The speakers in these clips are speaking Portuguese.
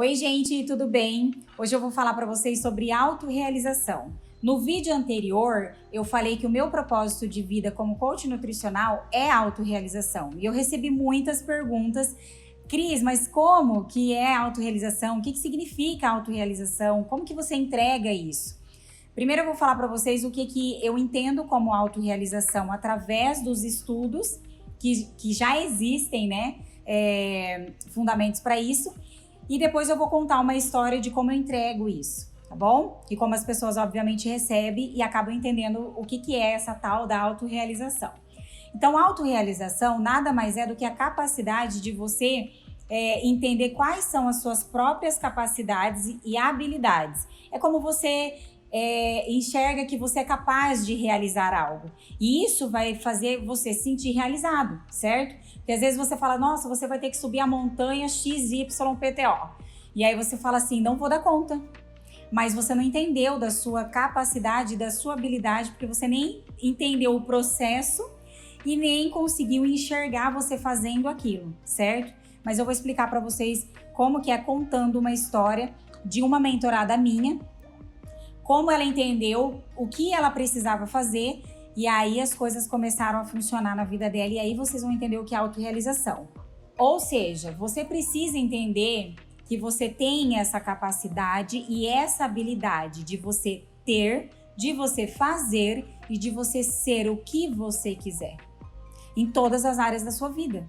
Oi, gente, tudo bem? Hoje eu vou falar para vocês sobre autorrealização. No vídeo anterior, eu falei que o meu propósito de vida como coach nutricional é autorrealização. E eu recebi muitas perguntas. Cris, mas como que é autorrealização? O que significa autorrealização? Como que você entrega isso? Primeiro eu vou falar para vocês o que eu entendo como autorrealização através dos estudos que já existem, né? Fundamentos para isso. E depois eu vou contar uma história de como eu entrego isso, tá bom? E como as pessoas, obviamente, recebem e acabam entendendo o que é essa tal da autorrealização. Então, autorrealização nada mais é do que a capacidade de você entender quais são as suas próprias capacidades e habilidades. É como você enxerga que você é capaz de realizar algo. E isso vai fazer você se sentir realizado, certo? Porque às vezes você fala, nossa, você vai ter que subir a montanha XYPTO. E aí você fala assim, não vou dar conta. Mas você não entendeu da sua capacidade, da sua habilidade, porque você nem entendeu o processo e nem conseguiu enxergar você fazendo aquilo, certo? Mas eu vou explicar para vocês como que é contando uma história de uma mentorada minha, como ela entendeu o que ela precisava fazer e aí as coisas começaram a funcionar na vida dela e aí vocês vão entender o que é autorrealização. Ou seja, você precisa entender que você tem essa capacidade e essa habilidade de você ter, de você fazer e de você ser o que você quiser em todas as áreas da sua vida.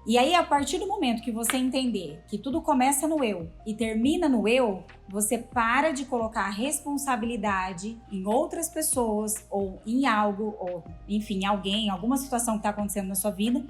E aí, a partir do momento que você entender que tudo começa no eu e termina no eu, você para de colocar a responsabilidade em outras pessoas ou em algo, ou enfim, alguém, alguma situação que está acontecendo na sua vida,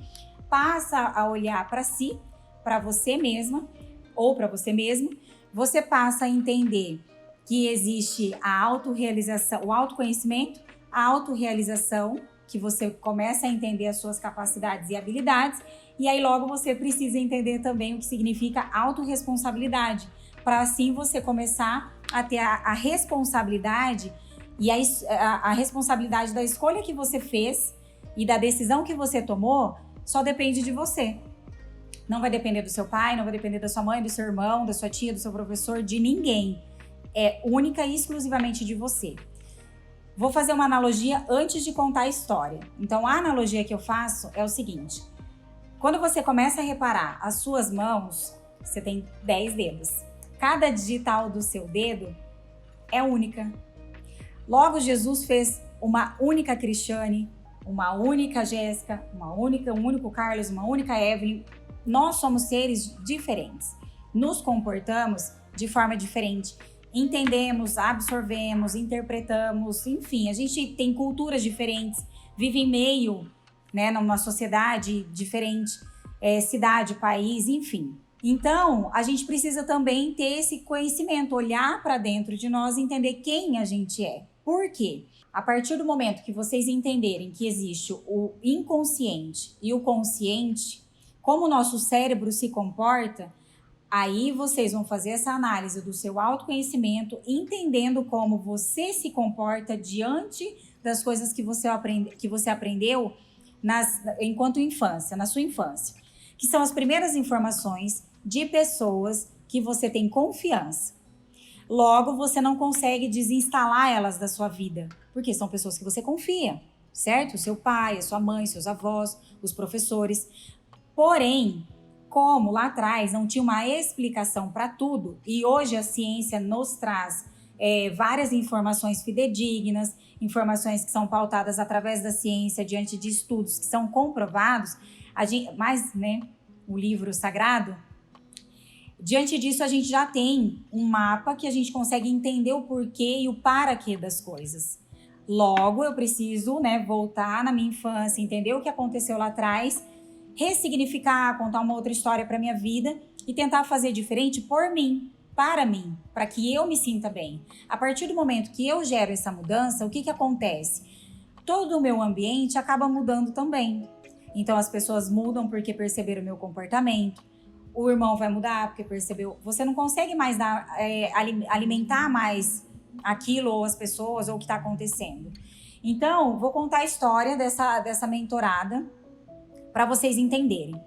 passa a olhar para si, para você mesma ou para você mesmo, você passa a entender que existe a autorrealização, o autoconhecimento, a autorrealização, que você começa a entender as suas capacidades e habilidades, e aí logo você precisa entender também o que significa autorresponsabilidade, para assim você começar a ter a responsabilidade e a responsabilidade da escolha que você fez e da decisão que você tomou só depende de você. Não vai depender do seu pai, não vai depender da sua mãe, do seu irmão, da sua tia, do seu professor, de ninguém. É única e exclusivamente de você. Vou fazer uma analogia antes de contar a história. Então, a analogia que eu faço é o seguinte. Quando você começa a reparar as suas mãos, você tem 10 dedos. Cada digital do seu dedo é única. Logo, Jesus fez uma única Cristiane, uma única Jéssica, um único Carlos, uma única Evelyn. Nós somos seres diferentes. Nos comportamos de forma diferente. Entendemos, absorvemos, interpretamos, enfim, a gente tem culturas diferentes, vive em meio, né, numa sociedade diferente, cidade, país, enfim. Então, a gente precisa também ter esse conhecimento, olhar para dentro de nós e entender quem a gente é. Por quê? A partir do momento que vocês entenderem que existe o inconsciente e o consciente, como o nosso cérebro se comporta, aí vocês vão fazer essa análise do seu autoconhecimento, entendendo como você se comporta diante das coisas que você aprendeu enquanto infância, na sua infância. Que são as primeiras informações de pessoas que você tem confiança. Logo, você não consegue desinstalar elas da sua vida, porque são pessoas que você confia, certo? O seu pai, a sua mãe, seus avós, os professores. Porém, como lá atrás não tinha uma explicação para tudo, e hoje a ciência nos traz várias informações fidedignas, informações que são pautadas através da ciência, diante de estudos que são comprovados, o livro sagrado, diante disso a gente já tem um mapa que a gente consegue entender o porquê e o para quê das coisas. Logo, eu preciso, voltar na minha infância, entender o que aconteceu lá atrás, ressignificar, contar uma outra história para minha vida e tentar fazer diferente por mim, para que eu me sinta bem. A partir do momento que eu gero essa mudança, o que acontece? Todo o meu ambiente acaba mudando também. Então as pessoas mudam porque perceberam o meu comportamento, o irmão vai mudar porque percebeu. Você não consegue mais alimentar mais aquilo ou as pessoas ou o que está acontecendo. Então, vou contar a história dessa mentorada para vocês entenderem.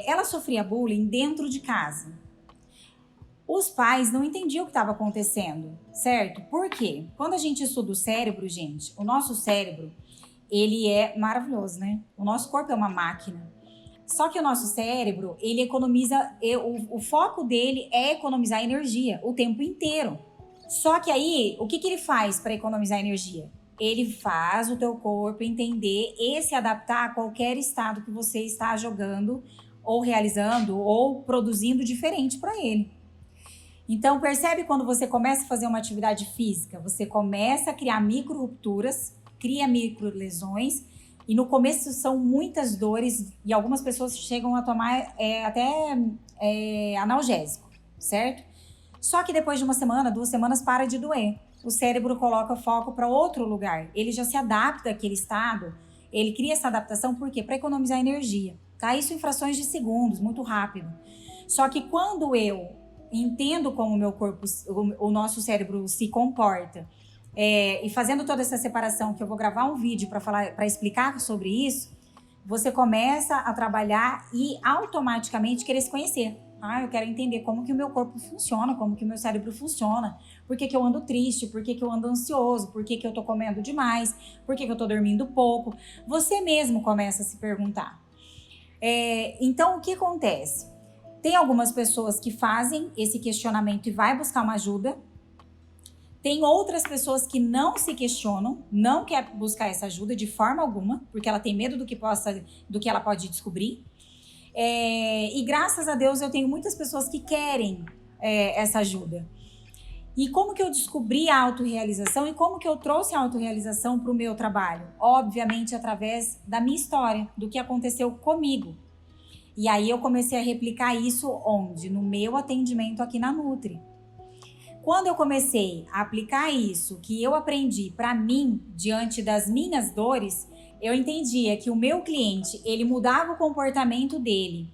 Ela sofria bullying dentro de casa. Os pais não entendiam o que estava acontecendo, certo? Por quê? Quando a gente estuda o cérebro, gente, o nosso cérebro, ele é maravilhoso, né? O nosso corpo é uma máquina. Só que o nosso cérebro, ele economiza, o foco dele é economizar energia o tempo inteiro. Só que aí, o que ele faz para economizar energia? Ele faz o teu corpo entender e se adaptar a qualquer estado que você está jogando ou realizando ou produzindo diferente para ele. Então, percebe quando você começa a fazer uma atividade física, você começa a criar micro rupturas, cria micro lesões, e no começo são muitas dores, e algumas pessoas chegam a tomar até analgésico, certo? Só que depois de uma semana, 2 semanas, para de doer. O cérebro coloca foco para outro lugar. Ele já se adapta àquele estado, ele cria essa adaptação, por quê? Para economizar energia, tá? Isso em frações de segundos, muito rápido. Só que quando eu entendo como o meu corpo, o nosso cérebro se comporta, e fazendo toda essa separação, que eu vou gravar um vídeo para explicar sobre isso, você começa a trabalhar e automaticamente querer se conhecer. Eu quero entender como que o meu corpo funciona, como que o meu cérebro funciona, por que eu ando triste, por que eu ando ansioso, por que eu tô comendo demais, por que eu tô dormindo pouco. Você mesmo começa a se perguntar. Então, o que acontece? Tem algumas pessoas que fazem esse questionamento e vai buscar uma ajuda. Tem outras pessoas que não se questionam, não quer buscar essa ajuda de forma alguma, porque ela tem medo do que ela pode descobrir. E graças a Deus eu tenho muitas pessoas que querem essa ajuda. E como que eu descobri a autorrealização e como que eu trouxe a autorrealização para o meu trabalho? Obviamente através da minha história, do que aconteceu comigo. E aí eu comecei a replicar isso onde? No meu atendimento aqui na Nutri. Quando eu comecei a aplicar isso, que eu aprendi para mim, diante das minhas dores, eu entendia que o meu cliente, ele mudava o comportamento dele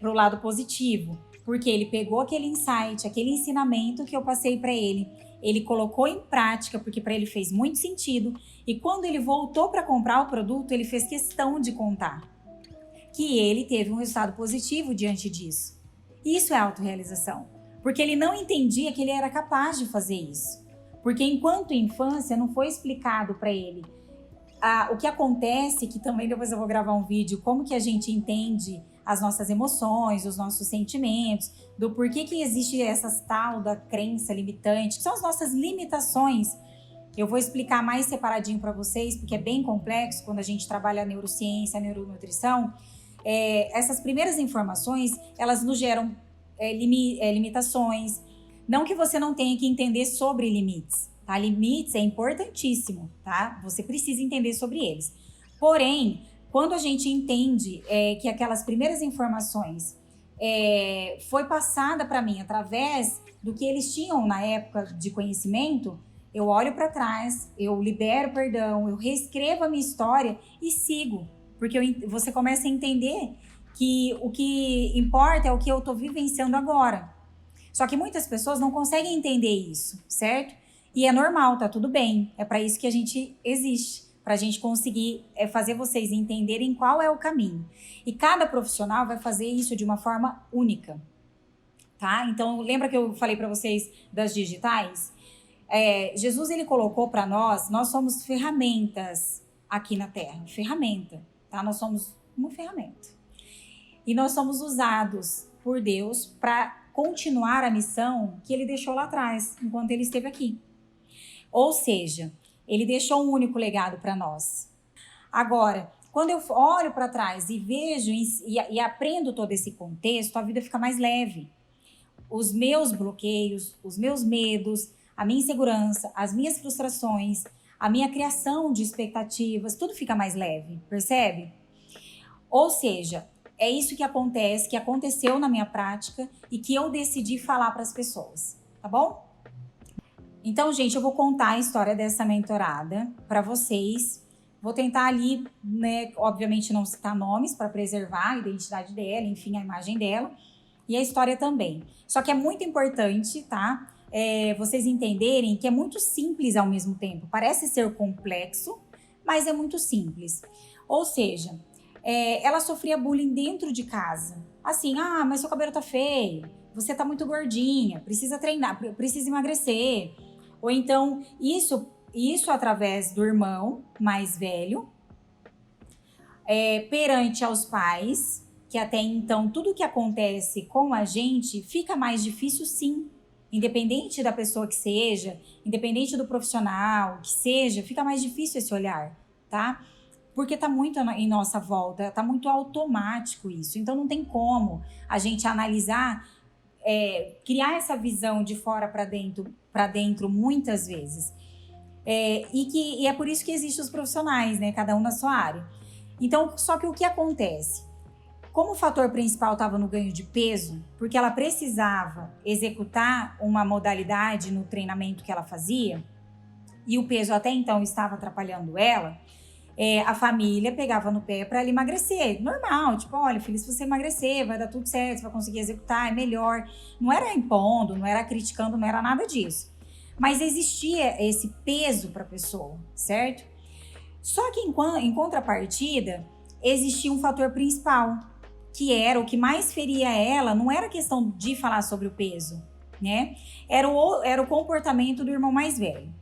para o lado positivo, porque ele pegou aquele insight, aquele ensinamento que eu passei para ele colocou em prática, porque para ele fez muito sentido, e quando ele voltou para comprar o produto, ele fez questão de contar que ele teve um resultado positivo diante disso. Isso é autorrealização, porque ele não entendia que ele era capaz de fazer isso, porque enquanto infância não foi explicado para ele o que acontece, que também depois eu vou gravar um vídeo, como que a gente entende as nossas emoções, os nossos sentimentos, do porquê que existe essa tal da crença limitante, que são as nossas limitações. Eu vou explicar mais separadinho para vocês, porque é bem complexo quando a gente trabalha a neurociência, a neuronutrição. Essas primeiras informações, elas nos geram limitações. Não que você não tenha que entender sobre limites, tá? Limites é importantíssimo, tá? Você precisa entender sobre eles. Porém, quando a gente entende que aquelas primeiras informações foi passada para mim através do que eles tinham na época de conhecimento, eu olho para trás, eu libero perdão, eu reescrevo a minha história e sigo. Porque você começa a entender que o que importa é o que eu estou vivenciando agora. Só que muitas pessoas não conseguem entender isso, certo? E é normal, tá tudo bem. É para isso que a gente existe, para a gente conseguir fazer vocês entenderem qual é o caminho. E cada profissional vai fazer isso de uma forma única, tá? Então, lembra que eu falei para vocês das digitais? Jesus, ele colocou para nós somos ferramentas aqui na Terra, ferramenta, tá? Nós somos uma ferramenta. E nós somos usados por Deus para continuar a missão que ele deixou lá atrás, enquanto ele esteve aqui. Ou seja, ele deixou um único legado para nós. Agora, quando eu olho para trás e vejo e aprendo todo esse contexto, a vida fica mais leve. Os meus bloqueios, os meus medos, a minha insegurança, as minhas frustrações, a minha criação de expectativas, tudo fica mais leve, percebe? Ou seja, é isso que acontece, que aconteceu na minha prática e que eu decidi falar para as pessoas, tá bom? Então, gente, eu vou contar a história dessa mentorada para vocês. Vou tentar ali, né, obviamente não citar nomes para preservar a identidade dela, enfim, a imagem dela e a história também. Só que é muito importante, tá? Vocês entenderem que é muito simples ao mesmo tempo. Parece ser complexo, mas é muito simples. Ou seja, ela sofria bullying dentro de casa. Assim, mas seu cabelo tá feio. você tá muito gordinha, precisa treinar, precisa emagrecer. Ou então, isso através do irmão mais velho, perante aos pais, que até então tudo que acontece com a gente fica mais difícil, sim. Independente da pessoa que seja, independente do profissional que seja, fica mais difícil esse olhar, tá? Porque tá muito em nossa volta, tá muito automático isso. Então não tem como a gente analisar, criar essa visão de fora para dentro muitas vezes. E é por isso que existem os profissionais, né? Cada um na sua área. Então, só que o que acontece? Como o fator principal estava no ganho de peso, porque ela precisava executar uma modalidade no treinamento que ela fazia, e o peso até então estava atrapalhando ela, a família pegava no pé para ela emagrecer. Normal, tipo, olha, filho, se você emagrecer, vai dar tudo certo, você vai conseguir executar, é melhor. Não era impondo, não era criticando, não era nada disso. Mas existia esse peso para a pessoa, certo? Só que em contrapartida, existia um fator principal, que era o que mais feria ela, não era questão de falar sobre o peso, né? Era o comportamento do irmão mais velho.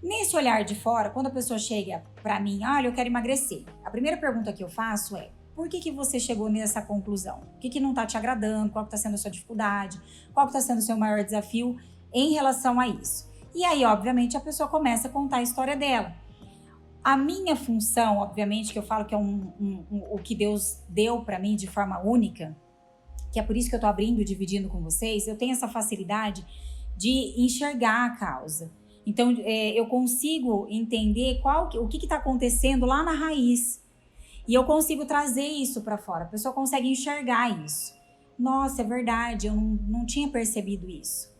Nesse olhar de fora, quando a pessoa chega para mim, olha, eu quero emagrecer, a primeira pergunta que eu faço é: por que você chegou nessa conclusão? O que não tá te agradando? Qual que tá sendo a sua dificuldade? Qual que tá sendo o seu maior desafio em relação a isso? E aí, obviamente, a pessoa começa a contar a história dela. A minha função, obviamente, que eu falo que é o que Deus deu para mim de forma única, que é por isso que eu tô abrindo e dividindo com vocês, eu tenho essa facilidade de enxergar a causa. Então, eu consigo entender o que está acontecendo lá na raiz. E eu consigo trazer isso para fora. A pessoa consegue enxergar isso. Nossa, é verdade, eu não tinha percebido isso.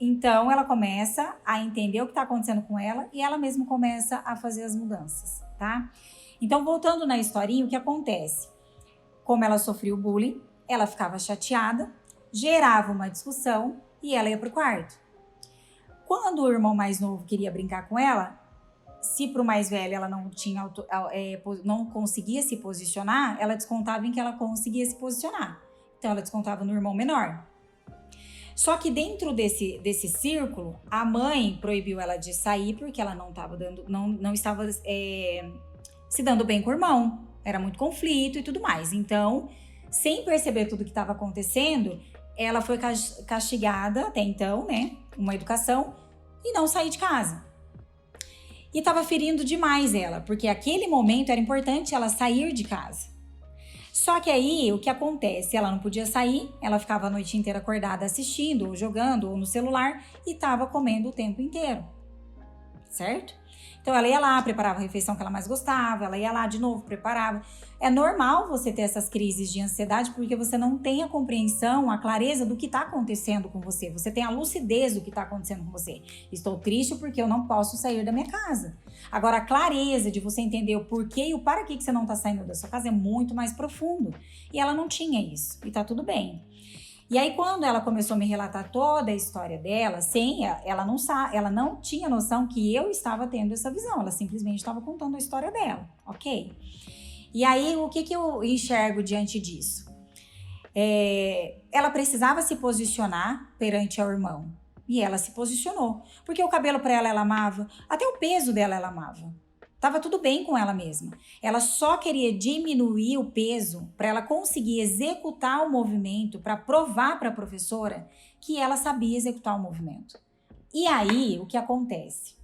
Então, ela começa a entender o que está acontecendo com ela e ela mesma começa a fazer as mudanças, tá? Então, voltando na historinha, o que acontece? Como ela sofreu bullying, ela ficava chateada, gerava uma discussão e ela ia pro quarto. Quando o irmão mais novo queria brincar com ela, se pro mais velho ela não conseguia se posicionar, ela descontava em que ela conseguia se posicionar. Então, ela descontava no irmão menor. Só que dentro desse círculo, a mãe proibiu ela de sair porque ela não estava se dando bem com o irmão. Era muito conflito e tudo mais. Então, sem perceber tudo que estava acontecendo, ela foi castigada até então, né? Uma educação e não sair de casa. E estava ferindo demais ela, porque aquele momento era importante ela sair de casa. Só que aí, o que acontece? Ela não podia sair, ela ficava a noite inteira acordada assistindo, ou jogando, ou no celular, e estava comendo o tempo inteiro, certo? Então, ela ia lá, preparava a refeição que ela mais gostava, ela ia lá de novo, preparava. É normal você ter essas crises de ansiedade porque você não tem a compreensão, a clareza do que está acontecendo com você. Você tem a lucidez do que está acontecendo com você. Estou triste porque eu não posso sair da minha casa. Agora, a clareza de você entender o porquê e o para que você não está saindo da sua casa é muito mais profundo. E ela não tinha isso. E tá tudo bem. E aí, quando ela começou a me relatar toda a história dela, ela não tinha noção que eu estava tendo essa visão. Ela simplesmente estava contando a história dela, ok? E aí, o que eu enxergo diante disso? Ela precisava se posicionar perante ao irmão. E ela se posicionou. Porque o cabelo para ela amava. Até o peso dela ela amava. Tava tudo bem com ela mesma. Ela só queria diminuir o peso para ela conseguir executar o movimento, para provar para a professora que ela sabia executar o movimento. E aí, o que acontece?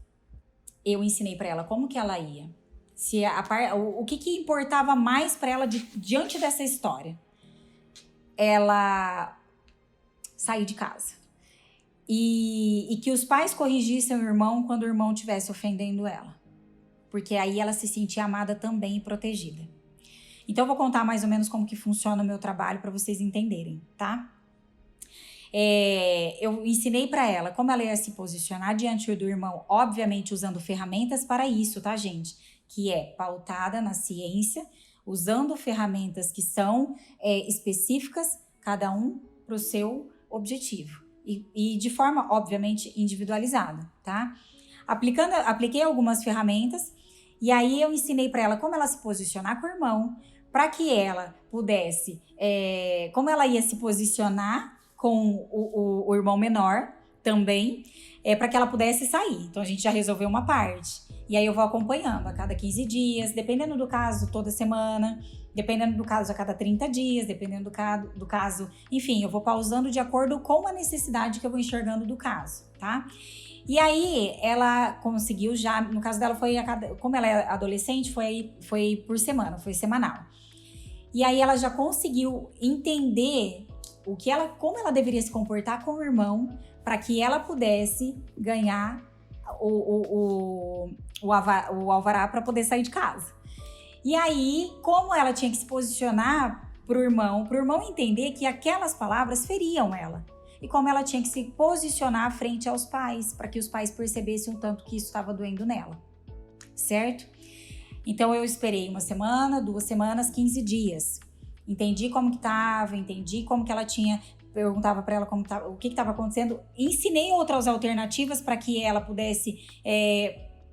Eu ensinei para ela como que ela ia. O que importava mais para ela diante dessa história? Ela sair de casa. E que os pais corrigissem o irmão quando o irmão estivesse ofendendo ela. Porque aí ela se sentia amada também e protegida. Então, eu vou contar mais ou menos como que funciona o meu trabalho para vocês entenderem, tá? Eu ensinei para ela como ela ia se posicionar diante do irmão, obviamente usando ferramentas para isso, tá, gente? Que é pautada na ciência, usando ferramentas que são específicas, cada um para o seu objetivo. E de forma, obviamente, individualizada, tá? Apliquei algumas ferramentas e aí eu ensinei para ela como ela se posicionar com o irmão, para que ela pudesse, como ela ia se posicionar com o irmão menor também, para que ela pudesse sair. Então, a gente já resolveu uma parte. E aí eu vou acompanhando a cada 15 dias, dependendo do caso, toda semana, dependendo do caso, a cada 30 dias, dependendo do caso. Enfim, eu vou pausando de acordo com a necessidade que eu vou enxergando do caso, tá? E aí, ela conseguiu já, no caso dela foi como ela é adolescente, foi por semana, foi semanal. E aí ela já conseguiu entender como ela deveria se comportar com o irmão para que ela pudesse ganhar o alvará para poder sair de casa. E aí, como ela tinha que se posicionar pro irmão entender que aquelas palavras feriam ela. E como ela tinha que se posicionar frente aos pais, para que os pais percebessem o tanto que isso estava doendo nela, certo? Então eu esperei 1 semana, 2 semanas, 15 dias. Entendi como que estava, entendi como que ela tinha, perguntava para ela o que estava acontecendo, ensinei outras alternativas para que ela pudesse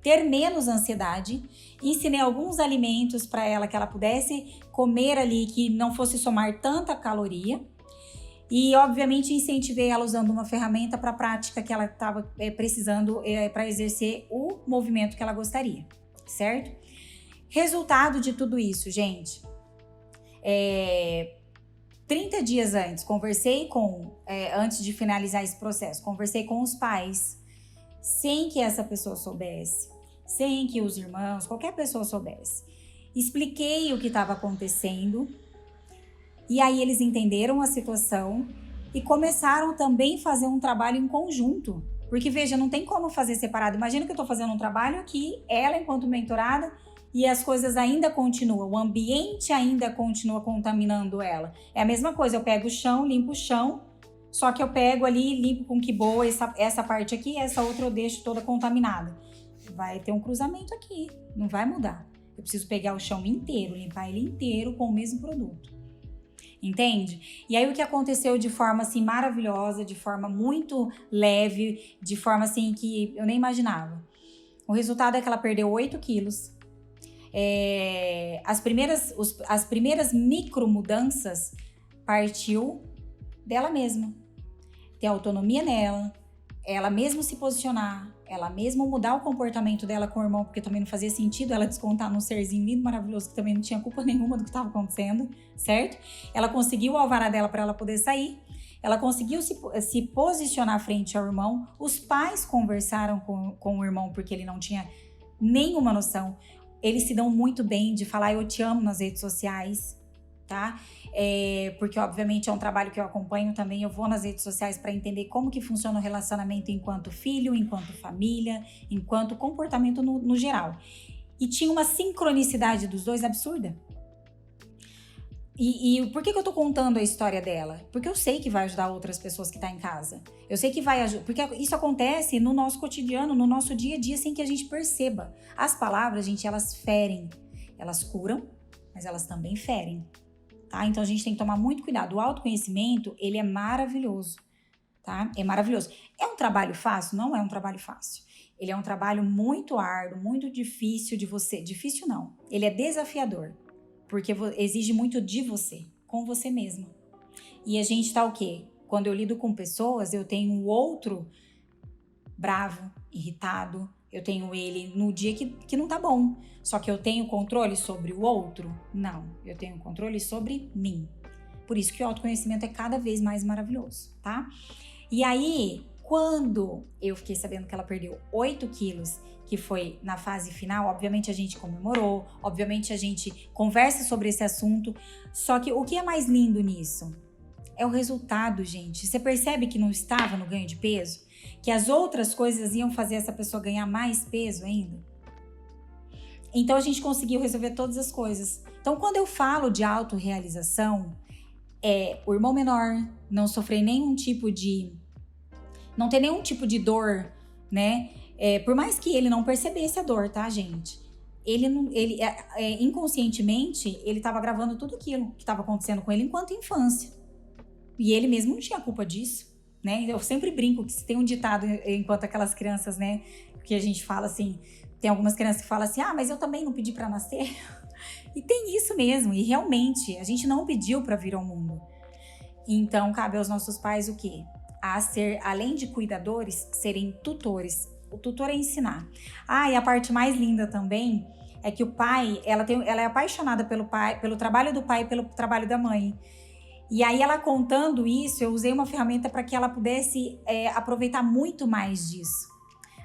ter menos ansiedade, ensinei alguns alimentos para ela que ela pudesse comer ali, que não fosse somar tanta caloria. E, obviamente, incentivei ela usando uma ferramenta para a prática que ela estava precisando para exercer o movimento que ela gostaria, certo? Resultado de tudo isso, gente. 30 dias antes, conversei antes de finalizar esse processo, conversei com os pais, sem que essa pessoa soubesse, sem que os irmãos, qualquer pessoa soubesse. Expliquei o que estava acontecendo. E aí eles entenderam a situação e começaram também a fazer um trabalho em conjunto. Porque, veja, não tem como fazer separado. Imagina que eu estou fazendo um trabalho aqui, ela enquanto mentorada, e as coisas ainda continuam, o ambiente ainda continua contaminando ela. É a mesma coisa, eu pego o chão, limpo o chão, só que eu pego ali, limpo com que boa essa parte aqui, essa outra eu deixo toda contaminada. Vai ter um cruzamento aqui, não vai mudar. Eu preciso pegar o chão inteiro, limpar ele inteiro com o mesmo produto. Entende? E aí o que aconteceu de forma assim maravilhosa, de forma muito leve, de forma assim que eu nem imaginava. O resultado é que ela perdeu 8 quilos. As primeiras micro mudanças partiu dela mesma. Ter autonomia nela, ela mesma se posicionar, ela mesma mudar o comportamento dela com o irmão, porque também não fazia sentido ela descontar num serzinho lindo, maravilhoso, que também não tinha culpa nenhuma do que estava acontecendo, certo? Ela conseguiu o alvará dela para ela poder sair, ela conseguiu se posicionar frente ao irmão, os pais conversaram com o irmão porque ele não tinha nenhuma noção. Eles se dão muito bem de falar eu te amo nas redes sociais, tá? Porque obviamente é um trabalho que eu acompanho também, eu vou nas redes sociais para entender como que funciona o relacionamento enquanto filho, enquanto família, enquanto comportamento no geral. E tinha uma sincronicidade dos dois absurda. E por que eu tô contando a história dela? Porque eu sei que vai ajudar outras pessoas que estão em casa. Eu sei que vai ajudar, porque isso acontece no nosso cotidiano, no nosso dia a dia, sem que a gente perceba. As palavras, gente, elas ferem. Elas curam, mas elas também ferem. Tá? Então a gente tem que tomar muito cuidado. O autoconhecimento, ele é maravilhoso, tá? É maravilhoso. É um trabalho fácil? Não é um trabalho fácil. Ele é um trabalho muito árduo, muito difícil de você. Difícil não. Ele é desafiador, porque exige muito de você, com você mesmo. E a gente tá o quê? Quando eu lido com pessoas, eu tenho o outro bravo, irritado, eu tenho ele no dia que não tá bom. Só que eu tenho controle sobre o outro? Não, eu tenho controle sobre mim. Por isso que o autoconhecimento é cada vez mais maravilhoso, tá? E aí, quando eu fiquei sabendo que ela perdeu 8 quilos, que foi na fase final, obviamente a gente comemorou, obviamente a gente conversa sobre esse assunto. Só que o que é mais lindo nisso? É o resultado, gente. Você percebe que não estava no ganho de peso? Que as outras coisas iam fazer essa pessoa ganhar mais peso ainda? Então a gente conseguiu resolver todas as coisas. Então quando eu falo de autorrealização, o irmão menor não sofrer nenhum tipo de... não ter nenhum tipo de dor, né? Por mais que ele não percebesse a dor, tá, gente? Inconscientemente, ele estava gravando tudo aquilo que estava acontecendo com ele enquanto infância. E ele mesmo não tinha culpa disso, né? Eu sempre brinco que se tem um ditado enquanto aquelas crianças, né? Que a gente fala assim, tem algumas crianças que falam assim, mas eu também não pedi para nascer. E tem isso mesmo, e realmente, a gente não pediu para vir ao mundo. Então, cabe aos nossos pais o quê? A ser, além de cuidadores, serem tutores. O tutor é ensinar. E a parte mais linda também é que o pai, ela é apaixonada pelo pai, pelo trabalho do pai e pelo trabalho da mãe. E aí, ela contando isso, eu usei uma ferramenta para que ela pudesse aproveitar muito mais disso.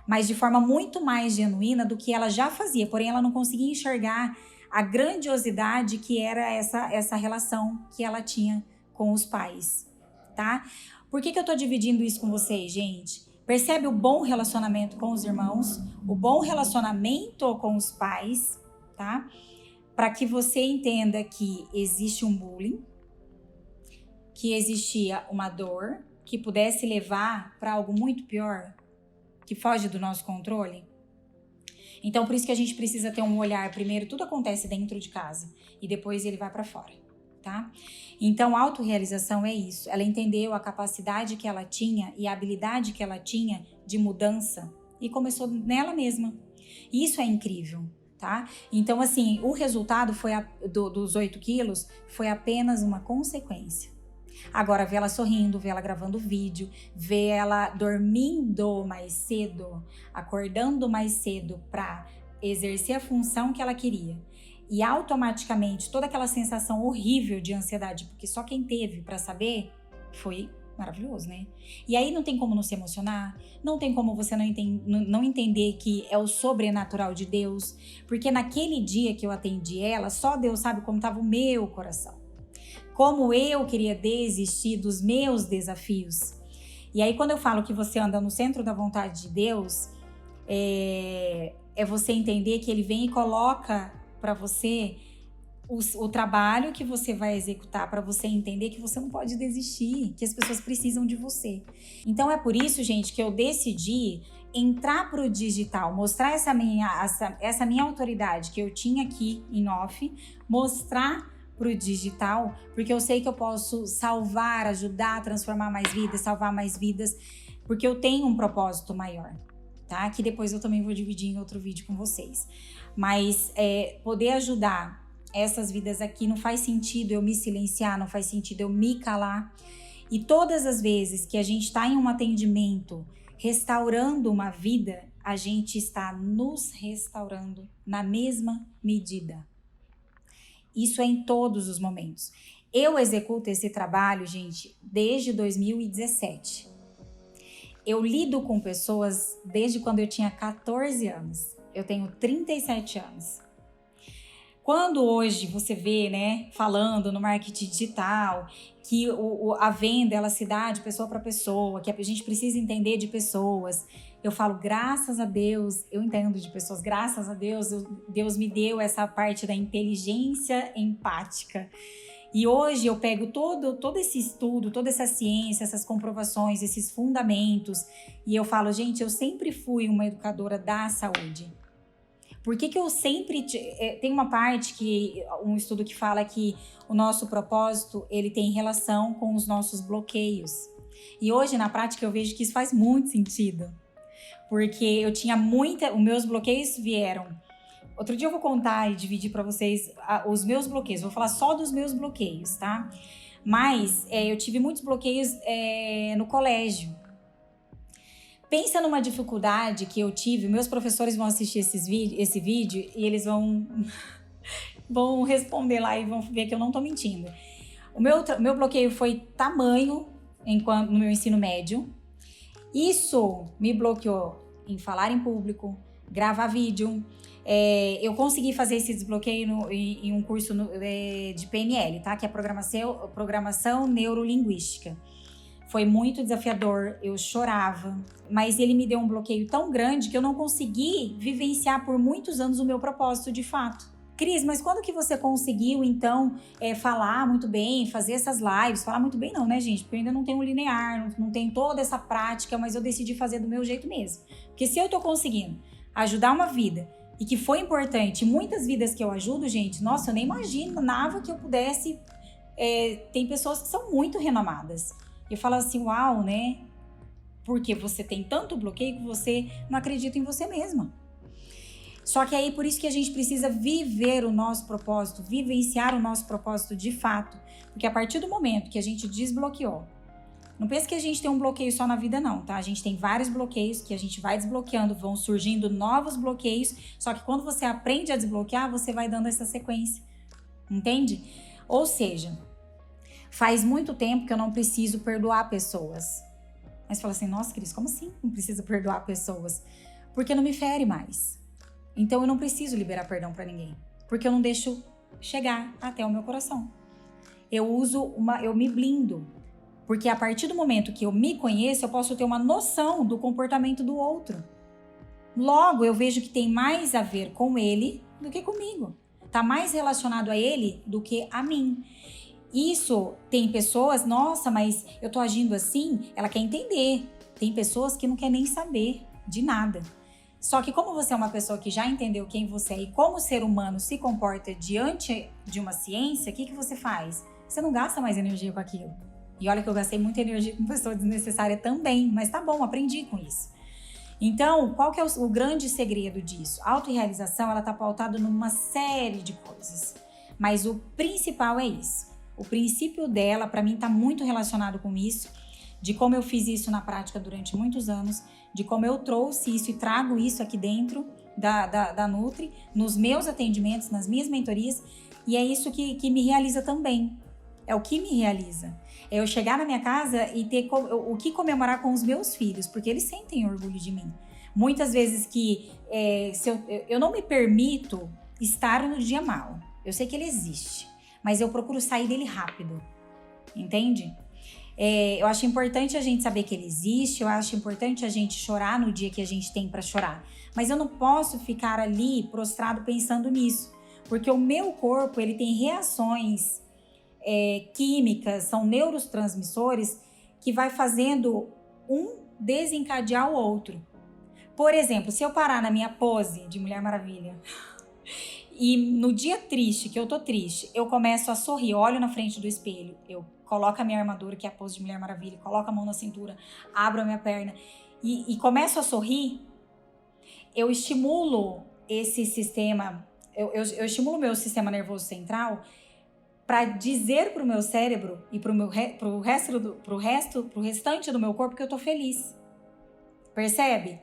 Mas de forma muito mais genuína do que ela já fazia. Porém, ela não conseguia enxergar a grandiosidade que era essa relação que ela tinha com os pais, tá? Por que eu tô dividindo isso com vocês, gente? Percebe o bom relacionamento com os irmãos, o bom relacionamento com os pais, tá? Para que você entenda que existe um bullying, que existia uma dor, que pudesse levar para algo muito pior, que foge do nosso controle. Então, por isso que a gente precisa ter um olhar. Primeiro, tudo acontece dentro de casa e depois ele vai para fora, tá? Então, autorrealização é isso. Ela entendeu a capacidade que ela tinha e a habilidade que ela tinha de mudança e começou nela mesma. Isso é incrível, tá? Então, assim, o resultado foi dos 8 quilos foi apenas uma consequência. Agora, ver ela sorrindo, ver ela gravando vídeo, ver ela dormindo mais cedo, acordando mais cedo para exercer a função que ela queria. E automaticamente, toda aquela sensação horrível de ansiedade, porque só quem teve para saber, foi maravilhoso, né? E aí não tem como não se emocionar, não tem como você não entender que é o sobrenatural de Deus, porque naquele dia que eu atendi ela, só Deus sabe como estava o meu coração. Como eu queria desistir dos meus desafios. E aí, quando eu falo que você anda no centro da vontade de Deus, é você entender que Ele vem e coloca para você o trabalho que você vai executar, para você entender que você não pode desistir, que as pessoas precisam de você. Então, é por isso, gente, que eu decidi entrar para o digital, mostrar essa minha autoridade que eu tinha aqui em off, mostrar pro digital, porque eu sei que eu posso salvar, ajudar, transformar mais vidas, salvar mais vidas, porque eu tenho um propósito maior, tá? Que depois eu também vou dividir em outro vídeo com vocês. Mas poder ajudar essas vidas aqui não faz sentido eu me silenciar, não faz sentido eu me calar. E todas as vezes que a gente está em um atendimento restaurando uma vida, a gente está nos restaurando na mesma medida. Isso é em todos os momentos. Eu executo esse trabalho, gente, desde 2017. Eu lido com pessoas desde quando eu tinha 14 anos. Eu tenho 37 anos. Quando hoje você vê, né, falando no marketing digital, que a venda, ela se dá de pessoa para pessoa, que a gente precisa entender de pessoas, eu falo, graças a Deus, eu entendo de pessoas, graças a Deus, Deus me deu essa parte da inteligência empática. E hoje eu pego todo esse estudo, toda essa ciência, essas comprovações, esses fundamentos, e eu falo, gente, eu sempre fui uma educadora da saúde. Por que eu sempre... Tem uma parte, um estudo que fala que o nosso propósito, ele tem relação com os nossos bloqueios. E hoje, na prática, eu vejo que isso faz muito sentido. Porque eu tinha os meus bloqueios vieram. Outro dia eu vou contar e dividir para vocês os meus bloqueios. Vou falar só dos meus bloqueios, tá? Mas eu tive muitos bloqueios no colégio. Pensa numa dificuldade que eu tive. Meus professores vão assistir esse vídeo e eles vão responder lá e vão ver que eu não tô mentindo. O meu bloqueio foi tamanho no meu ensino médio. Isso me bloqueou em falar em público, gravar vídeo. Eu consegui fazer esse desbloqueio em um curso de PNL, tá? Que é Programação Neurolinguística. Foi muito desafiador, eu chorava, mas ele me deu um bloqueio tão grande que eu não consegui vivenciar por muitos anos o meu propósito de fato. Cris, mas quando que você conseguiu, então, falar muito bem, fazer essas lives? Falar muito bem não, né, gente? Porque eu ainda não tenho um linear, não tenho toda essa prática, mas eu decidi fazer do meu jeito mesmo. Porque se eu tô conseguindo ajudar uma vida, e que foi importante, muitas vidas que eu ajudo, gente, nossa, eu nem imaginava que eu pudesse... tem pessoas que são muito renomadas. Eu falo assim, uau, né? Porque você tem tanto bloqueio que você não acredita em você mesma. Só que aí por isso que a gente precisa viver o nosso propósito, vivenciar o nosso propósito de fato. Porque a partir do momento que a gente desbloqueou, não pense que a gente tem um bloqueio só na vida não, tá? A gente tem vários bloqueios que a gente vai desbloqueando, vão surgindo novos bloqueios, só que quando você aprende a desbloquear, você vai dando essa sequência, entende? Ou seja, faz muito tempo que eu não preciso perdoar pessoas. Mas você fala assim, nossa, Cris, como assim não preciso perdoar pessoas? Porque não me fere mais. Então eu não preciso liberar perdão pra ninguém, porque eu não deixo chegar até o meu coração. Eu me blindo. Porque a partir do momento que eu me conheço, eu posso ter uma noção do comportamento do outro. Logo, eu vejo que tem mais a ver com ele do que comigo. Tá mais relacionado a ele do que a mim. Isso tem pessoas, nossa, mas eu tô agindo assim, ela quer entender. Tem pessoas que não querem nem saber de nada. Só que como você é uma pessoa que já entendeu quem você é e como o ser humano se comporta diante de uma ciência, o que você faz? Você não gasta mais energia com aquilo. E olha que eu gastei muita energia com pessoa desnecessária também, mas tá bom, aprendi com isso. Então, qual que é o grande segredo disso? A autorrealização, ela tá pautada numa série de coisas, mas o principal é isso. O princípio dela, para mim, tá muito relacionado com isso, de como eu fiz isso na prática durante muitos anos, de como eu trouxe isso e trago isso aqui dentro da Nutri, nos meus atendimentos, nas minhas mentorias, e é isso que me realiza também. É o que me realiza. É eu chegar na minha casa e ter o que comemorar com os meus filhos, porque eles sentem orgulho de mim. Muitas vezes que eu não me permito estar no dia mal. Eu sei que ele existe, mas eu procuro sair dele rápido. Entende? Eu acho importante a gente saber que ele existe, eu acho importante a gente chorar no dia que a gente tem para chorar. Mas eu não posso ficar ali prostrado pensando nisso, porque o meu corpo ele tem reações químicas, são neurotransmissores que vai fazendo um desencadear o outro. Por exemplo, se eu parar na minha pose de Mulher Maravilha e no dia triste, que eu tô triste, eu começo a sorrir, olho na frente do espelho, eu coloco a minha armadura, que é a pose de Mulher Maravilha, coloco a mão na cintura, abro a minha perna e começo a sorrir, eu estimulo esse sistema, eu estimulo o meu sistema nervoso central para dizer pro meu cérebro e pro restante do meu corpo que eu tô feliz. Percebe?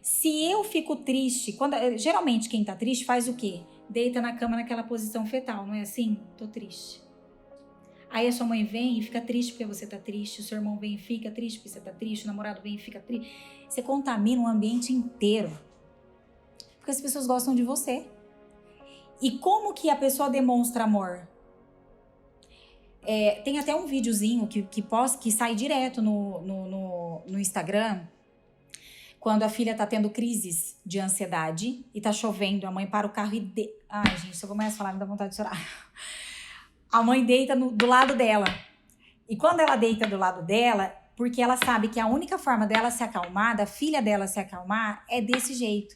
Se eu fico triste, geralmente quem tá triste faz o quê? Deita na cama naquela posição fetal, não é assim? Tô triste. Aí a sua mãe vem e fica triste porque você tá triste, o seu irmão vem e fica triste porque você tá triste, o namorado vem e fica triste. Você contamina o ambiente inteiro. Porque as pessoas gostam de você. E como que a pessoa demonstra amor? Tem até um videozinho que sai direto no Instagram, quando a filha tá tendo crises de ansiedade e tá chovendo, a mãe para o carro e... Ai, gente, se eu começo a falar, me dá vontade de chorar. A mãe deita do lado dela. E quando ela deita do lado dela, porque ela sabe que a única forma dela se acalmar, da filha dela se acalmar, é desse jeito.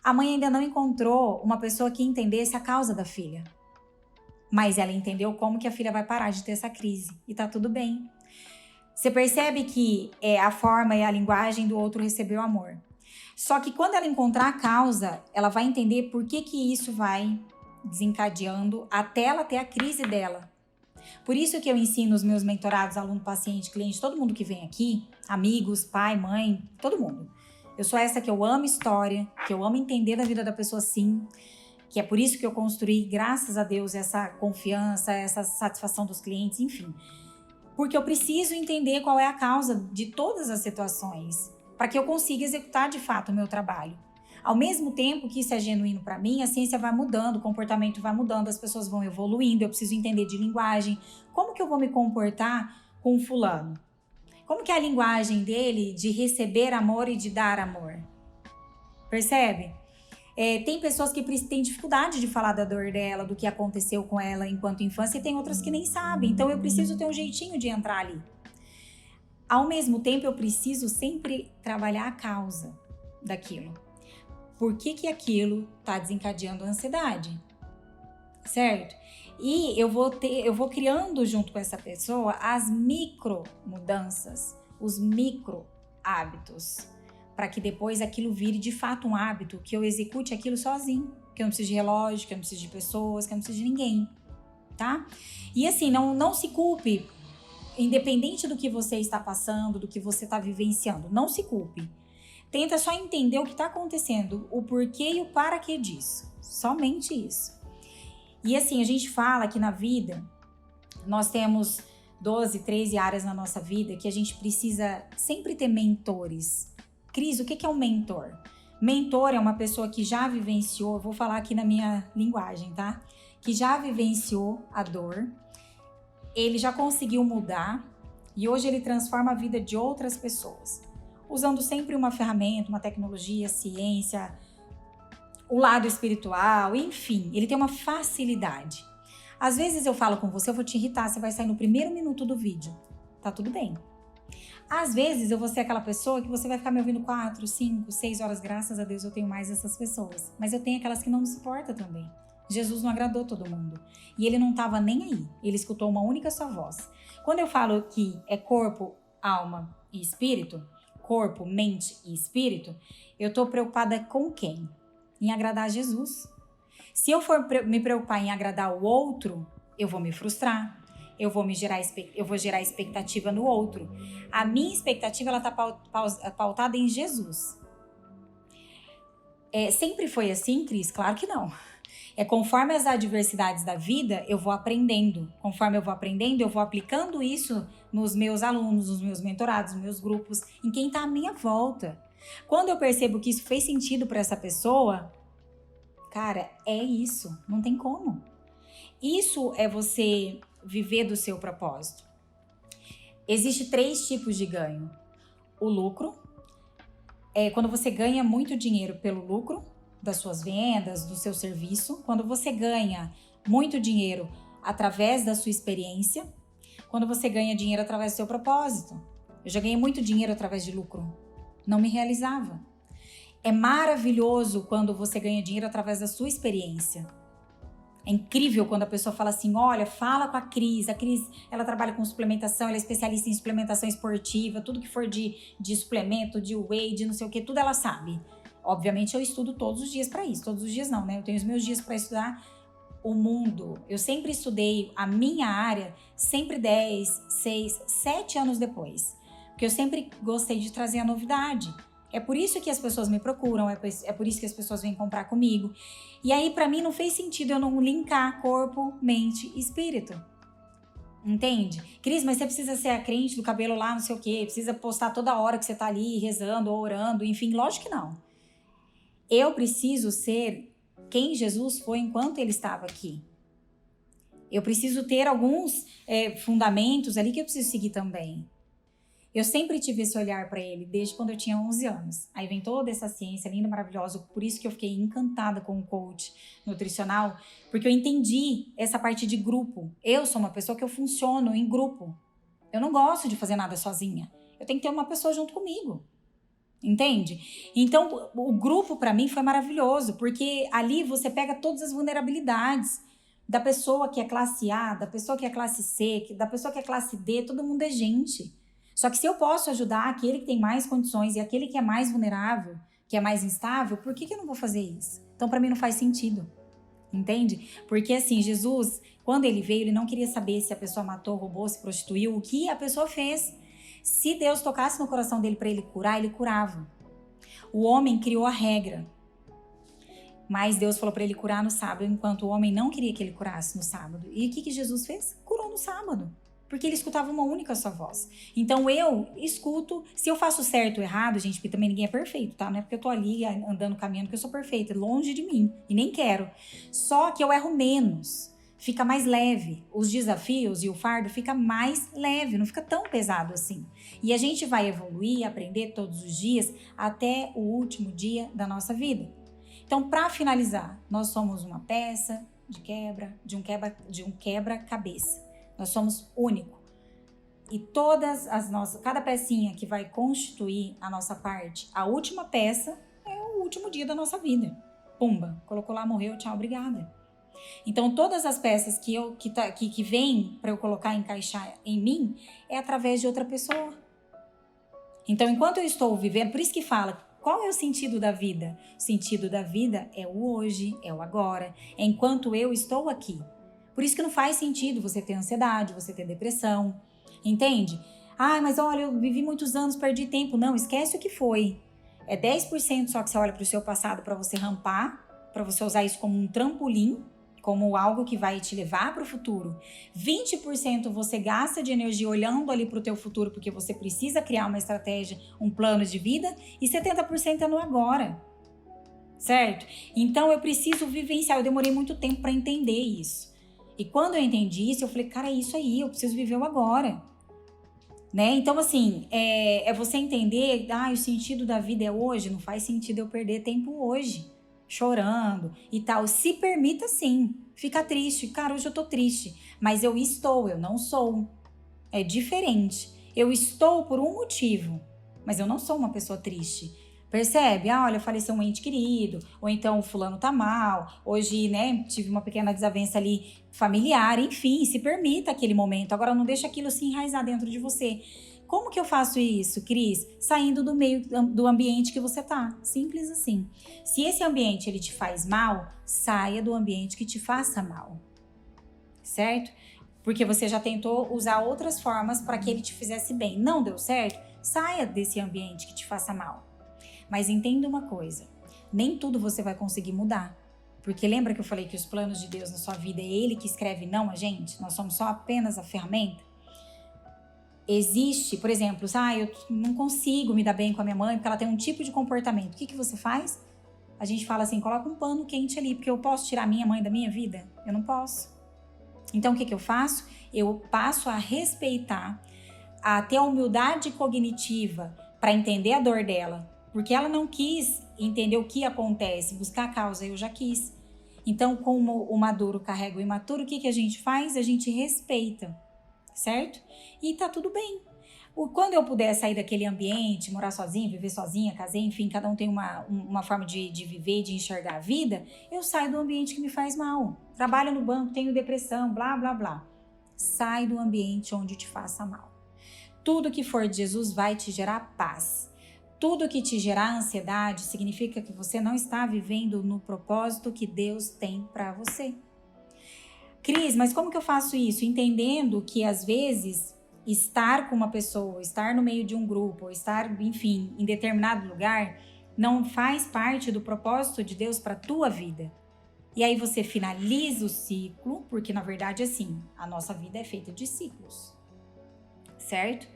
A mãe ainda não encontrou uma pessoa que entendesse a causa da filha. Mas ela entendeu como que a filha vai parar de ter essa crise. E tá tudo bem. Você percebe que a forma e a linguagem do outro recebeu amor. Só que quando ela encontrar a causa, ela vai entender por que isso vai desencadeando até ela ter a crise dela. Por isso que eu ensino os meus mentorados, aluno, paciente, cliente, todo mundo que vem aqui, amigos, pai, mãe, todo mundo. Eu sou essa que eu amo história, que eu amo entender da vida da pessoa sim, que é por isso que eu construí, graças a Deus, essa confiança, essa satisfação dos clientes, enfim. Porque eu preciso entender qual é a causa de todas as situações, para que eu consiga executar de fato o meu trabalho. Ao mesmo tempo que isso é genuíno para mim, a ciência vai mudando, o comportamento vai mudando, as pessoas vão evoluindo, eu preciso entender de linguagem. Como que eu vou me comportar com o fulano? Como que é a linguagem dele de receber amor e de dar amor? Percebe? Tem pessoas que têm dificuldade de falar da dor dela, do que aconteceu com ela enquanto infância, e tem outras que nem sabem. Então eu preciso ter um jeitinho de entrar ali. Ao mesmo tempo, eu preciso sempre trabalhar a causa daquilo. Por que aquilo está desencadeando a ansiedade? Certo? E eu vou criando junto com essa pessoa as micro mudanças, os micro hábitos, para que depois aquilo vire de fato um hábito, que eu execute aquilo sozinho, que eu não preciso de relógio, que eu não preciso de pessoas, que eu não preciso de ninguém, tá? E assim, não se culpe, independente do que você está passando, do que você está vivenciando, não se culpe. Tenta só entender o que está acontecendo, o porquê e o para que disso. Somente isso. E assim, a gente fala que na vida, nós temos 12, 13 áreas na nossa vida que a gente precisa sempre ter mentores. Cris, o que é um mentor? Mentor é uma pessoa que já vivenciou, vou falar aqui na minha linguagem, tá? Que já vivenciou a dor, ele já conseguiu mudar e hoje ele transforma a vida de outras pessoas. Usando sempre uma ferramenta, uma tecnologia, ciência, o lado espiritual, enfim, ele tem uma facilidade. Às vezes eu falo com você, eu vou te irritar, você vai sair no primeiro minuto do vídeo. Tá tudo bem. Às vezes eu vou ser aquela pessoa que você vai ficar me ouvindo 4, 5, 6 horas, graças a Deus eu tenho mais essas pessoas. Mas eu tenho aquelas que não me suportam também. Jesus não agradou todo mundo. E ele não estava nem aí. Ele escutou uma única só voz. Quando eu falo que é corpo, alma e espírito, corpo, mente e espírito, eu estou preocupada com quem? Em agradar a Jesus. Se eu for me preocupar em agradar o outro, eu vou me frustrar. Eu vou gerar expectativa no outro. A minha expectativa ela está pautada em Jesus. Sempre foi assim, Cris? Claro que não. Conforme as adversidades da vida, eu vou aprendendo. Conforme eu vou aprendendo, eu vou aplicando isso nos meus alunos, nos meus mentorados, nos meus grupos, em quem está à minha volta. Quando eu percebo que isso fez sentido para essa pessoa, cara, é isso. Não tem como. Isso é você viver do seu propósito. Existem 3 tipos de ganho. O lucro, quando você ganha muito dinheiro pelo lucro das suas vendas, do seu serviço. Quando você ganha muito dinheiro através da sua experiência. Quando você ganha dinheiro através do seu propósito. Eu já ganhei muito dinheiro através de lucro. Não me realizava. É maravilhoso quando você ganha dinheiro através da sua experiência. É incrível quando a pessoa fala assim, olha, fala com a Cris, ela trabalha com suplementação, ela é especialista em suplementação esportiva, tudo que for de suplemento, de whey, de não sei o que, tudo ela sabe. Obviamente eu estudo todos os dias para isso, todos os dias não, né? Eu tenho os meus dias para estudar o mundo. Eu sempre estudei a minha área, sempre 10, 6, 7 anos depois. Porque eu sempre gostei de trazer a novidade. É por isso que as pessoas me procuram, é por isso que as pessoas vêm comprar comigo. E aí, pra mim, não fez sentido eu não linkar corpo, mente e espírito. Entende? Cris, mas você precisa ser a crente do cabelo lá, não sei o quê, precisa postar toda hora que você tá ali rezando ou orando, enfim, lógico que não. Eu preciso ser quem Jesus foi enquanto ele estava aqui. Eu preciso ter alguns fundamentos ali que eu preciso seguir também. Eu sempre tive esse olhar para ele, desde quando eu tinha 11 anos. Aí vem toda essa ciência linda, maravilhosa, por isso que eu fiquei encantada com o coach nutricional, porque eu entendi essa parte de grupo. Eu sou uma pessoa que eu funciono em grupo. Eu não gosto de fazer nada sozinha. Eu tenho que ter uma pessoa junto comigo. Entende? Então, o grupo para mim foi maravilhoso, porque ali você pega todas as vulnerabilidades da pessoa que é classe A, da pessoa que é classe C, da pessoa que é classe D, todo mundo é gente. Só que se eu posso ajudar aquele que tem mais condições e aquele que é mais vulnerável, que é mais instável, por que eu não vou fazer isso? Então, para mim, não faz sentido. Entende? Porque, assim, Jesus, quando ele veio, ele não queria saber se a pessoa matou, roubou, se prostituiu, o que a pessoa fez. Se Deus tocasse no coração dele para ele curar, ele curava. O homem criou a regra. Mas Deus falou para ele curar no sábado, enquanto o homem não queria que ele curasse no sábado. E o que Jesus fez? Curou no sábado. Porque ele escutava uma única só voz. Então eu escuto, se eu faço certo ou errado, gente, porque também ninguém é perfeito, tá? Não é porque eu tô ali andando, caminhando que eu sou perfeita, longe de mim, e nem quero. Só que eu erro menos, fica mais leve. Os desafios e o fardo fica mais leve, não fica tão pesado assim. E a gente vai evoluir, aprender todos os dias, até o último dia da nossa vida. Então, para finalizar, nós somos uma peça de um quebra-cabeça. Nós somos único. E cada pecinha que vai constituir a nossa parte, a última peça é o último dia da nossa vida. Pumba, colocou lá, morreu, tchau, obrigada. Então, todas as peças que vêm para eu colocar, encaixar em mim, é através de outra pessoa. Então, enquanto eu estou vivendo, por isso que fala, Qual é o sentido da vida? O sentido da vida é o hoje, é o agora, é enquanto eu estou aqui. Por isso que não faz sentido você ter ansiedade, você ter depressão, entende? Ah, mas olha, eu vivi muitos anos, perdi tempo. Não, esquece o que foi. É 10% só que você olha para o seu passado para você rampar, para você usar isso como um trampolim, como algo que vai te levar para o futuro. 20% você gasta de energia olhando ali para o teu futuro, porque você precisa criar uma estratégia, um plano de vida, e 70% é no agora, certo? Então eu preciso vivenciar, eu demorei muito tempo para entender isso. E quando eu entendi isso, eu falei, cara, é isso aí, eu preciso viver o agora. Né? Então, assim, é você entender, o sentido da vida é hoje, não faz sentido eu perder tempo hoje, chorando e tal. Se permita sim, fica triste. Cara, hoje eu tô triste, mas eu não sou. É diferente. Eu estou por um motivo, mas eu não sou uma pessoa triste. Percebe? Olha, faleceu um ente querido, ou então o fulano tá mal, hoje, né, tive uma pequena desavença ali familiar, enfim, se permita aquele momento. Agora não deixa aquilo se enraizar dentro de você. Como que eu faço isso, Cris? Saindo do meio do ambiente que você tá. Simples assim. Se esse ambiente ele te faz mal, saia do ambiente que te faça mal. Certo? Porque você já tentou usar outras formas para que ele te fizesse bem. Não deu certo? Saia desse ambiente que te faça mal. Mas entenda uma coisa, nem tudo você vai conseguir mudar. Porque lembra que eu falei que os planos de Deus na sua vida é Ele que escreve, não a gente? Nós somos só apenas a ferramenta. Existe, por exemplo, eu não consigo me dar bem com a minha mãe porque ela tem um tipo de comportamento. O que você faz? A gente fala assim, coloca um pano quente ali, porque eu posso tirar minha mãe da minha vida? Eu não posso. Então o que eu faço? Eu passo a respeitar, a ter a humildade cognitiva para entender a dor dela. Porque ela não quis entender o que acontece, buscar a causa, eu já quis. Então, como o maduro carrega o imaturo, o que a gente faz? A gente respeita, certo? E tá tudo bem. Quando eu puder sair daquele ambiente, morar sozinha, viver sozinha, casei, enfim, cada um tem uma forma de viver, de enxergar a vida, eu saio do ambiente que me faz mal. Trabalho no banco, tenho depressão, blá, blá, blá. Sai do ambiente onde te faça mal. Tudo que for de Jesus vai te gerar paz. Tudo que te gerar ansiedade significa que você não está vivendo no propósito que Deus tem para você. Cris, mas como que eu faço isso? Entendendo que às vezes estar com uma pessoa, estar no meio de um grupo, estar, enfim, em determinado lugar, não faz parte do propósito de Deus para a tua vida. E aí você finaliza o ciclo, porque na verdade assim, a nossa vida é feita de ciclos, certo?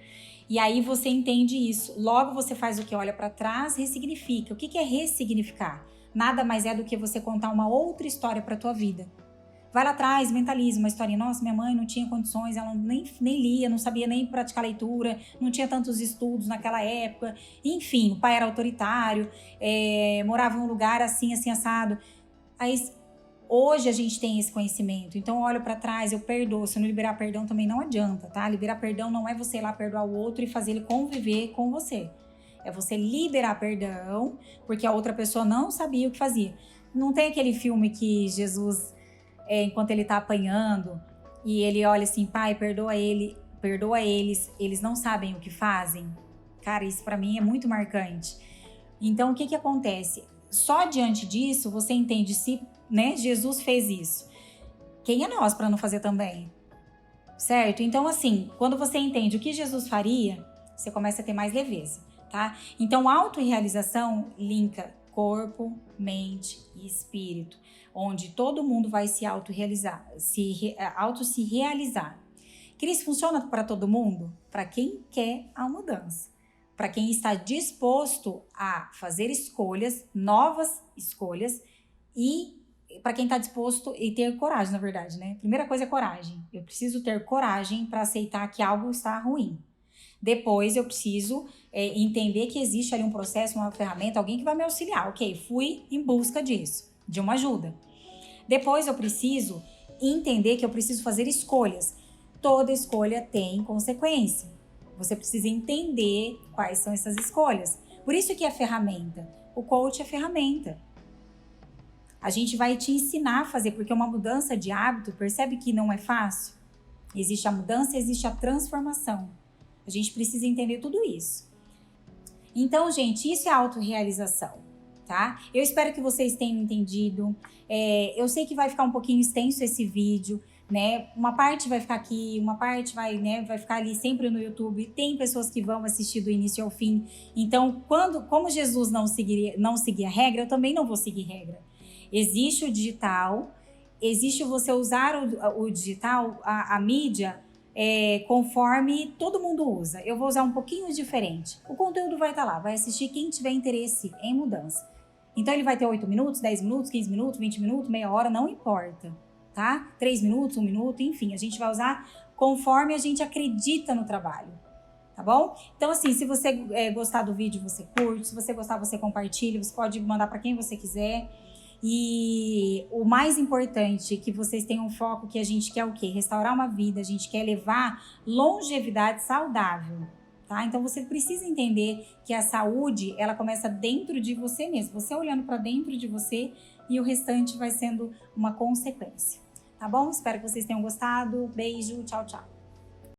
E aí você entende isso. Logo você faz o que? Olha para trás, ressignifica. O que é ressignificar? Nada mais é do que você contar uma outra história para tua vida. Vai lá atrás, mentaliza uma historinha. Nossa, minha mãe não tinha condições, ela nem lia, não sabia nem praticar leitura, não tinha tantos estudos naquela época. Enfim, o pai era autoritário, morava em um lugar assim, assim, assado. Aí hoje a gente tem esse conhecimento, então eu olho pra trás, eu perdoo. Se eu não liberar perdão também não adianta, tá? Liberar perdão não é você ir lá perdoar o outro e fazer ele conviver com você. É você liberar perdão, porque a outra pessoa não sabia o que fazia. Não tem aquele filme que Jesus, enquanto ele tá apanhando, e ele olha assim, pai, perdoa eles, eles não sabem o que fazem? Cara, isso pra mim é muito marcante. Então, o que acontece? Só diante disso, você entende se, né, Jesus fez isso. Quem é nós para não fazer também? Certo? Então, assim, quando você entende o que Jesus faria, você começa a ter mais leveza, tá? Então, autorrealização linka corpo, mente e espírito, onde todo mundo vai se autorrealizar, se realizar. Cris, funciona para todo mundo? Para quem quer a mudança. Para quem está disposto a fazer escolhas, novas escolhas, e para quem está disposto e ter coragem, na verdade, né? Primeira coisa é coragem. Eu preciso ter coragem para aceitar que algo está ruim. Depois eu preciso entender que existe ali um processo, uma ferramenta, alguém que vai me auxiliar. Ok, fui em busca disso, de uma ajuda. Depois eu preciso entender que eu preciso fazer escolhas. Toda escolha tem consequência. Você precisa entender quais são essas escolhas. Por isso que é ferramenta. O coach é ferramenta. A gente vai te ensinar a fazer, porque uma mudança de hábito, percebe que não é fácil? Existe a mudança, existe a transformação. A gente precisa entender tudo isso. Então, gente, isso é autorrealização, tá? Eu espero que vocês tenham entendido. Eu sei que vai ficar um pouquinho extenso esse vídeo, né? Uma parte vai ficar aqui, uma parte vai, né, vai ficar ali sempre no YouTube. Tem pessoas que vão assistir do início ao fim. Então, como Jesus não seguia regra, eu também não vou seguir regra. Existe o digital, existe você usar o digital, a mídia, conforme todo mundo usa. Eu vou usar um pouquinho diferente. O conteúdo vai estar lá, vai assistir quem tiver interesse em mudança. Então ele vai ter 8 minutos, 10 minutos, 15 minutos, 20 minutos, meia hora, não importa, tá? 3 minutos, 1 minuto, enfim, a gente vai usar conforme a gente acredita no trabalho, tá bom? Então assim, se você gostar do vídeo, você curte, se você gostar, você compartilha, você pode mandar para quem você quiser. E o mais importante é que vocês tenham um foco que a gente quer o quê? Restaurar uma vida, a gente quer levar longevidade saudável, tá? Então você precisa entender que a saúde, ela começa dentro de você mesmo, você olhando para dentro de você e o restante vai sendo uma consequência, tá bom? Espero que vocês tenham gostado. Beijo, tchau, tchau.